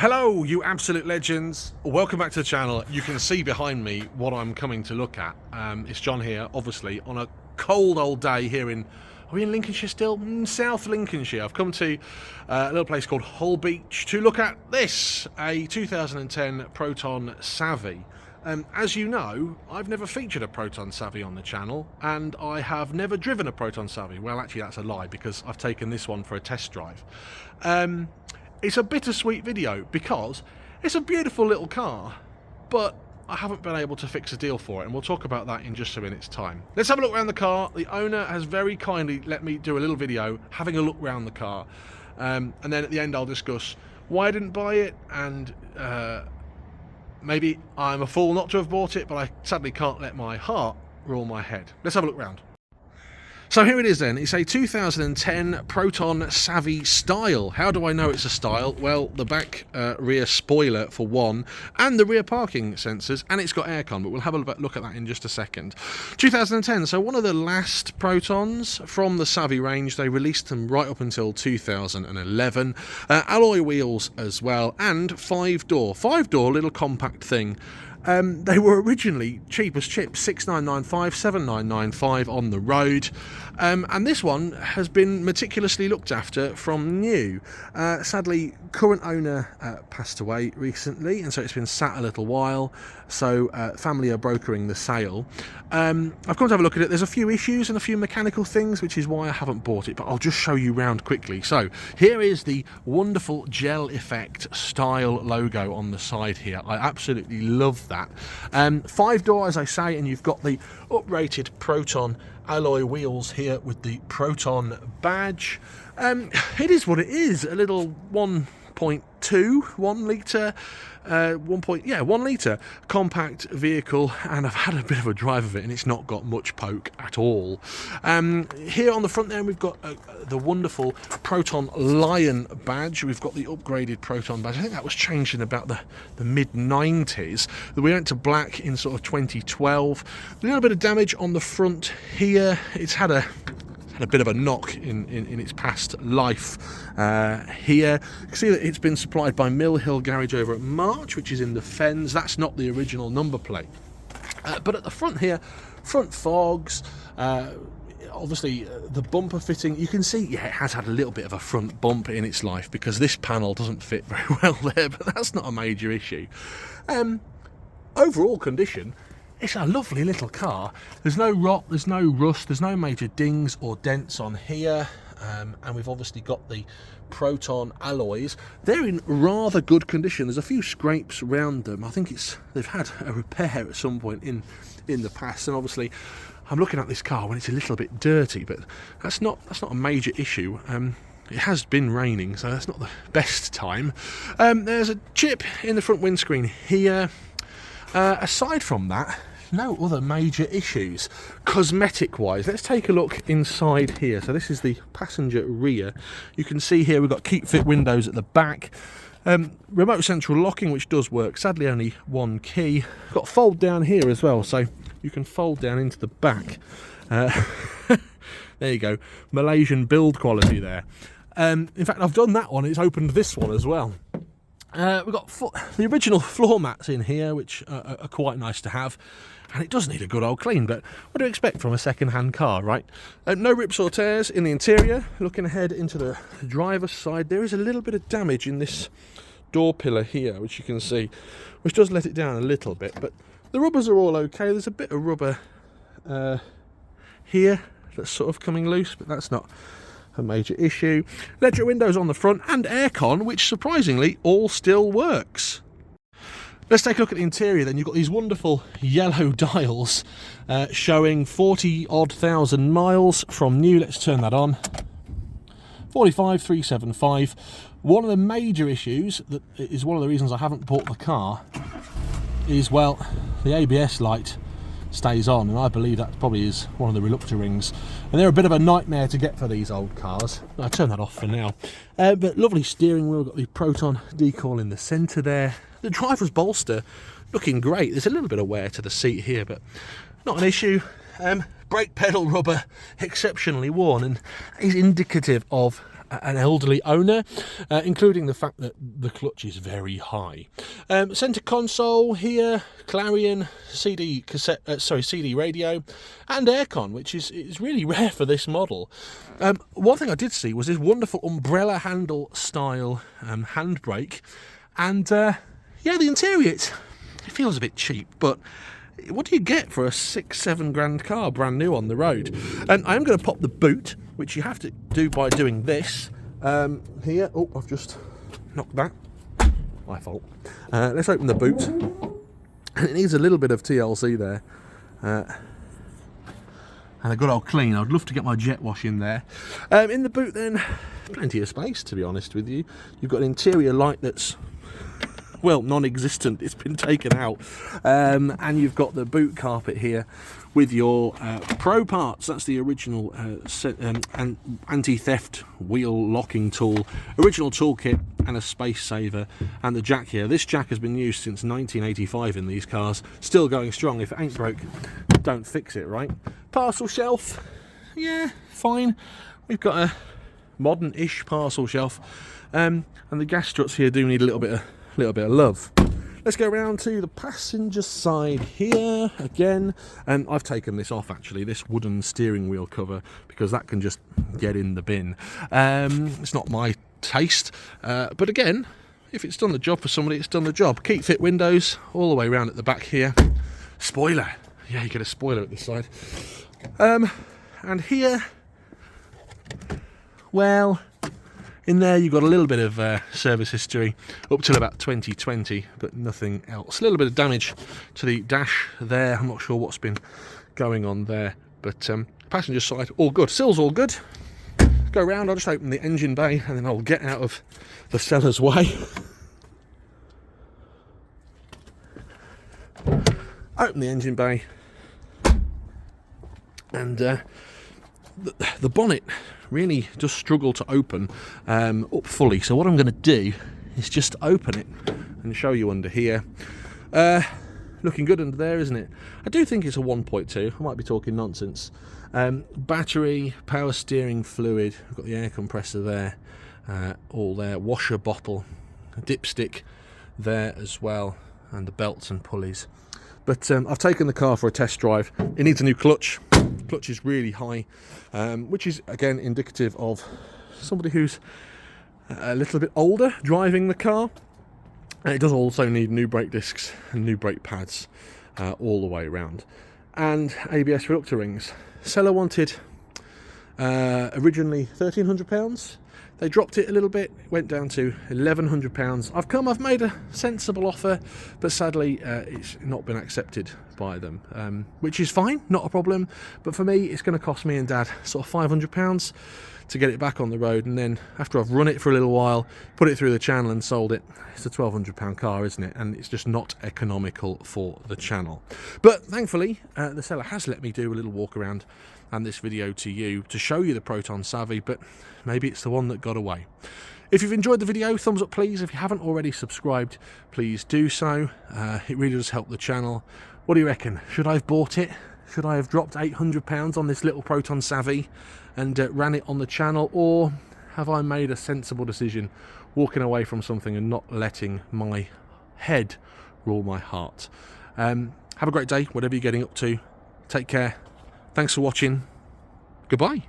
Hello, you absolute legends. Welcome back to the channel. You can see behind me what I'm coming to look at. It's John here, obviously, on a cold old day here in... Are we in Lincolnshire still? South Lincolnshire. I've come to a little place called Hull Beach to look at this, a 2010 Proton Savvy. As you know, I've never featured a Proton Savvy on the channel, and I have never driven a Proton Savvy. Well, actually, that's a lie, because I've taken this one for a test drive. It's a bittersweet video because it's a beautiful little car, but I haven't been able to fix a deal for it, and we'll talk about that in just a minute's time. Let's have a look around the car. The owner has very kindly let me do a little video having a look around the car, and then at the end I'll discuss why I didn't buy it, and maybe I'm a fool not to have bought it, but I sadly can't let my heart rule my head. Let's have a look round. So here it is then, it's a 2010 Proton Savvy Style. How do I know it's a style? Well, the back rear spoiler for one, and the rear parking sensors, and it's got aircon, but we'll have a look at that in just a second. 2010, so one of the last Protons from the Savvy range. They released them right up until 2011. Alloy wheels as well, and five-door little compact thing. They were originally cheap as chips, $6,995, $7,995 on the road, and this one has been meticulously looked after from new. Sadly, current owner passed away recently, and so it's been sat a little while, so family are brokering the sale. I've come to have a look at it. There's a few issues and a few mechanical things, which is why I haven't bought it, but I'll just show you round quickly. So here is the wonderful gel effect style logo on the side here. I absolutely love that. Five-door, as I say, and you've got the uprated Proton alloy wheels here with the Proton badge. It is what it is, a little 1 litre compact vehicle, and I've had a bit of a drive of it and it's not got much poke at all. Here on the front there we've got the wonderful Proton Lion badge. We've got the upgraded Proton badge. I think that was changed in about the mid-90s. We went to black in sort of 2012. A little bit of damage on the front here. It's had a bit of a knock in its past life here. You can see that it's been supplied by Mill Hill Garage over at March, which is in the Fens. That's not the original number plate. But at the front here, front fogs, obviously the bumper fitting, you can see, yeah, it has had a little bit of a front bump in its life because this panel doesn't fit very well there, but that's not a major issue. Overall condition, it's a lovely little car. There's no rot, there's no rust, there's no major dings or dents on here. And we've obviously got the Proton alloys. They're in rather good condition. There's a few scrapes around them. I think they've had a repair at some point in the past. And obviously, I'm looking at this car when it's a little bit dirty, but that's not a major issue. It has been raining, so that's not the best time. There's a chip in the front windscreen here. Aside from that, no other major issues cosmetic wise. Let's take a look inside here. So this is the passenger rear. You can see here we've got keep fit windows at the back, remote central locking, which does work, sadly only one key. Got fold down here as well, so you can fold down into the back. There you go, Malaysian build quality there. In fact, I've done that one, it's opened this one as well. We've got the original floor mats in here, which are quite nice to have, and it does need a good old clean, but what do you expect from a second-hand car, right? No rips or tears in the interior. Looking ahead into the driver's side, there is a little bit of damage in this door pillar here, which you can see, which does let it down a little bit, but the rubbers are all okay. There's a bit of rubber here that's sort of coming loose, but that's not a major issue. Electric windows on the front and aircon, which surprisingly all still works. Let's take a look at the interior then. You've got these wonderful yellow dials showing 40-odd thousand miles from new. Let's turn that on. 45,375. One of the major issues, that is one of the reasons I haven't bought the car, is, well, the ABS light stays on, and I believe that probably is one of the reluctor rings, and they're a bit of a nightmare to get for these old cars. I'll turn that off for now. But lovely steering wheel, got the Proton decal in the centre there. The driver's bolster looking great. There's a little bit of wear to the seat here, but not an issue. Brake pedal rubber exceptionally worn, and is indicative of an elderly owner, including the fact that the clutch is very high. Centre console here, Clarion, CD radio, and aircon, which is really rare for this model. One thing I did see was this wonderful umbrella handle style handbrake, and yeah, the interior, it feels a bit cheap, but what do you get for a 6-7 grand car brand new on the road? And I am going to pop the boot, which you have to do by doing this here. Oh, I've just knocked that. My fault. Let's open the boot. It needs a little bit of TLC there. And a good old clean. I'd love to get my jet wash in there. In the boot then, plenty of space, to be honest with you. You've got an interior light that's, well, non-existent. It's been taken out, and you've got the boot carpet here with your pro parts. That's the original anti-theft wheel locking tool, original toolkit, and a space saver, and the jack here. This jack has been used since 1985 in these cars, still going strong. If it ain't broke, don't fix it, right? Parcel shelf, yeah, fine. We've got a modern-ish parcel shelf, and the gas struts here do need a little bit of love. Let's go around to the passenger side here again, and I've taken this off actually, this wooden steering wheel cover, because that can just get in the bin. It's not my taste, but again, if it's done the job for somebody, it's done the job. Keep fit windows all the way around at the back here. Spoiler, yeah, you get a spoiler at this side. And here, well, in there you've got a little bit of service history up till about 2020, but nothing else. A little bit of damage to the dash there. I'm not sure what's been going on there, but passenger side all good. Sills all good. Go around, I'll just open the engine bay and then I'll get out of the seller's way. Open the engine bay, and the bonnet really does struggle to open up fully, so what I'm going to do is just open it and show you under here. Looking good under there, isn't it? I do think it's a 1.2. I might be talking nonsense. Battery, power steering fluid, we've got the air compressor there, all there, washer bottle, a dipstick there as well, and the belts and pulleys. But I've taken the car for a test drive. It needs a new clutch. Clutch is really high, which is again indicative of somebody who's a little bit older driving the car. And it does also need new brake discs and new brake pads all the way around, and ABS reductor rings. Seller wanted originally £1,300. They dropped it a little bit, went down to £1,100. I've made a sensible offer, but sadly it's not been accepted by them, which is fine, not a problem. But for me, it's going to cost me and Dad sort of £500 to get it back on the road, and then after I've run it for a little while, put it through the channel and sold it, it's a £1,200 car, isn't it? And it's just not economical for the channel. But thankfully, the seller has let me do a little walk around and this video to you to show you the Proton Savvy, but maybe it's the one that got away. If you've enjoyed the video, thumbs up please. If you haven't already subscribed, please do so. It really does help the channel. What do you reckon? Should I have bought it? Should I have dropped £800 on this little Proton Savvy and ran it on the channel, or have I made a sensible decision walking away from something and not letting my head rule my heart? Have a great day, whatever you're getting up to. Take care. Thanks for watching. Goodbye.